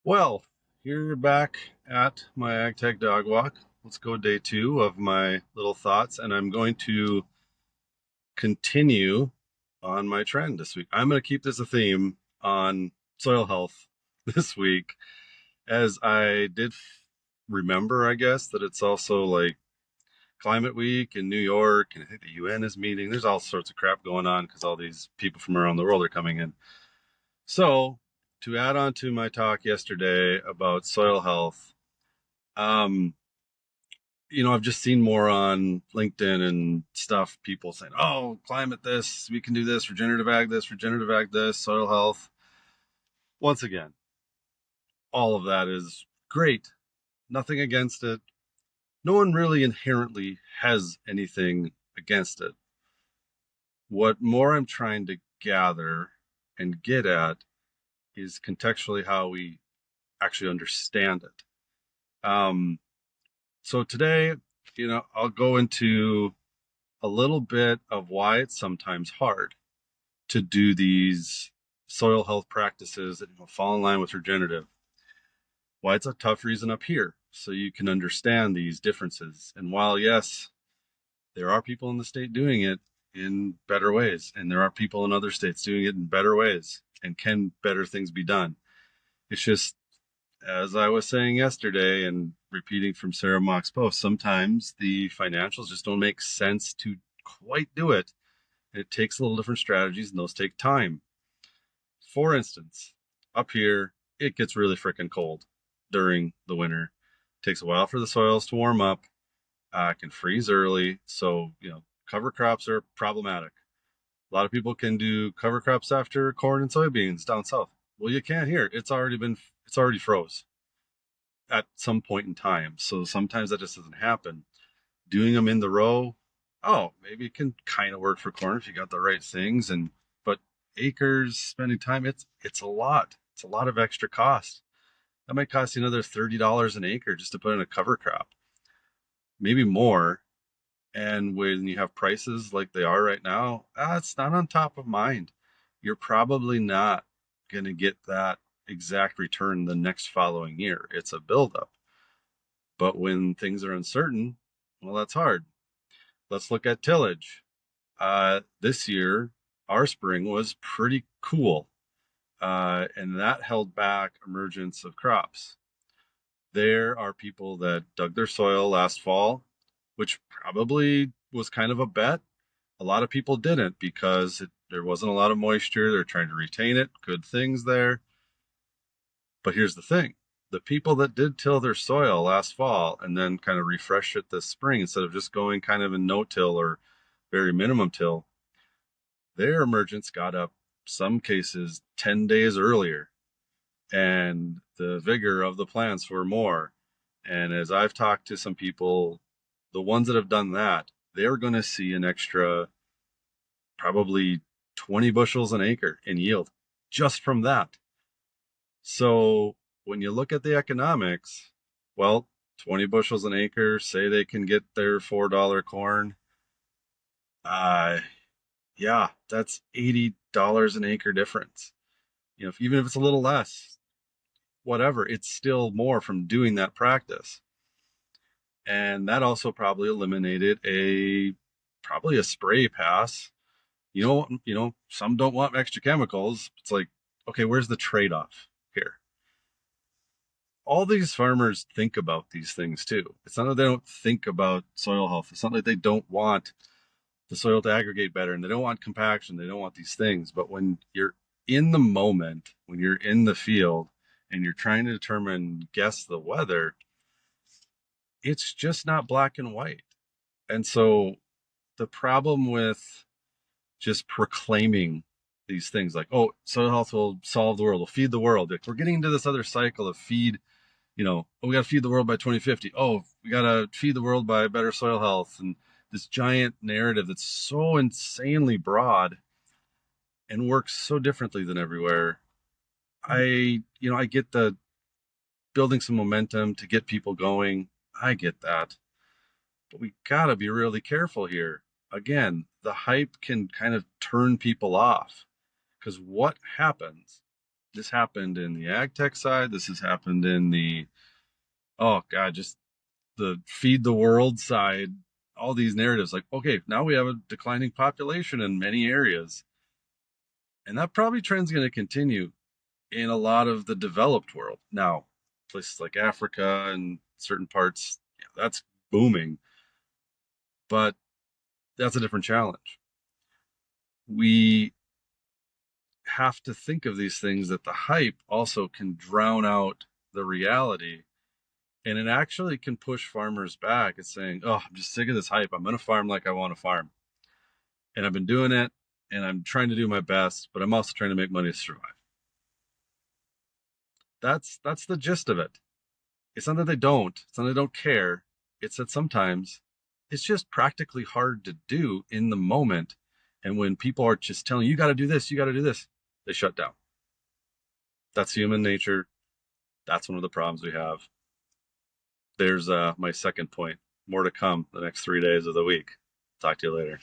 Well, here back at my AgTech dog walk. Let's go day two of my little thoughts, and I'm going to continue on my trend this week. I'm going to keep this a theme on soil health this week, as I did remember, I guess, that it's also like Climate Week in New York, and I think the UN is meeting. There's all sorts of crap going on because all these people from around the world are coming in. So, to add on to my talk yesterday about soil health, um, I've just seen more on LinkedIn and stuff, people saying, oh, climate this, we can do this, regenerative ag this, soil health. Once again, all of that is great. Nothing against it. No one really inherently has anything against it. What more I'm trying to gather and get at is contextually how we actually understand it. So today, I'll go into a little bit of why it's sometimes hard to do these soil health practices that fall in line with regenerative. Why it's a tough reason up here, so you can understand these differences. And while yes, there are people in the state doing it in better ways, and there are people in other states doing it in better ways, and can better things be done? It's just, as I was saying yesterday and repeating from Sarah Mock's post, sometimes the financials just don't make sense to quite do it. It takes a little different strategies, and those take time. For instance, up here, it gets really freaking cold during the winter. It takes a while for the soils to warm up. Can freeze early. So, cover crops are problematic. A lot of people can do cover crops after corn and soybeans down south. Well, you can't here. It's already froze at some point in time. So sometimes that just doesn't happen. Doing them in the row, oh, maybe it can kind of work for corn if you got the right things. But acres, spending time, it's a lot. It's a lot of extra cost. That might cost you another $30 an acre just to put in a cover crop, maybe more. And when you have prices like they are right now, it's not on top of mind. You're probably not going to get that exact return the next following year. It's a buildup. But when things are uncertain, well, that's hard. Let's look at tillage. This year, our spring was pretty cool, and that held back emergence of crops. There are people that dug their soil last fall, which probably was kind of a bet. A lot of people didn't because there wasn't a lot of moisture. They're trying to retain it. Good things there. But here's the thing. The people that did till their soil last fall and then kind of refresh it this spring instead of just going kind of in no-till or very minimum till, their emergence got up, some cases, 10 days earlier, and the vigor of the plants were more. And as I've talked to some people, the ones that have done that, they're going to see an extra probably 20 bushels an acre in yield just from that. So when you look at the economics, well, 20 bushels an acre, say they can get their $4 corn. Uh, yeah, that's $80 an acre difference. Even if it's a little less, whatever, it's still more from doing that practice. And that also probably eliminated probably a spray pass. Some don't want extra chemicals. It's like, okay, where's the trade-off here? All these farmers think about these things too. It's not that they don't think about soil health. It's not like they don't want the soil to aggregate better and they don't want compaction. They don't want these things. But when you're in the moment, when you're in the field and you're trying to guess the weather, it's just not black and white. And so the problem with just proclaiming these things like, oh, soil health will solve the world, will feed the world. Like, we're getting into this other cycle of feed, oh, we got to feed the world by 2050. Oh, we got to feed the world by better soil health. And this giant narrative that's so insanely broad and works so differently than everywhere. I get the building some momentum to get people going. I get that. But we got to be really careful here. Again, the hype can kind of turn people off because what happens? This happened in the ag tech side. This has happened in the, oh God, just the feed the world side. All these narratives like, okay, now we have a declining population in many areas. And that probably trend's going to continue in a lot of the developed world. Now, places like Africa and certain parts, yeah, that's booming, but that's a different challenge. We have to think of these things that the hype also can drown out the reality. And it actually can push farmers back. It's saying, oh, I'm just sick of this hype. I'm going to farm like I want to farm. And I've been doing it and I'm trying to do my best, but I'm also trying to make money to survive. That's the gist of it. It's not that they don't, it's not that they don't care. It's that sometimes it's just practically hard to do in the moment. And when people are just telling you, you got to do this, you got to do this, they shut down. That's human nature. That's one of the problems we have. There's my second point. More to come the next 3 days of the week. Talk to you later.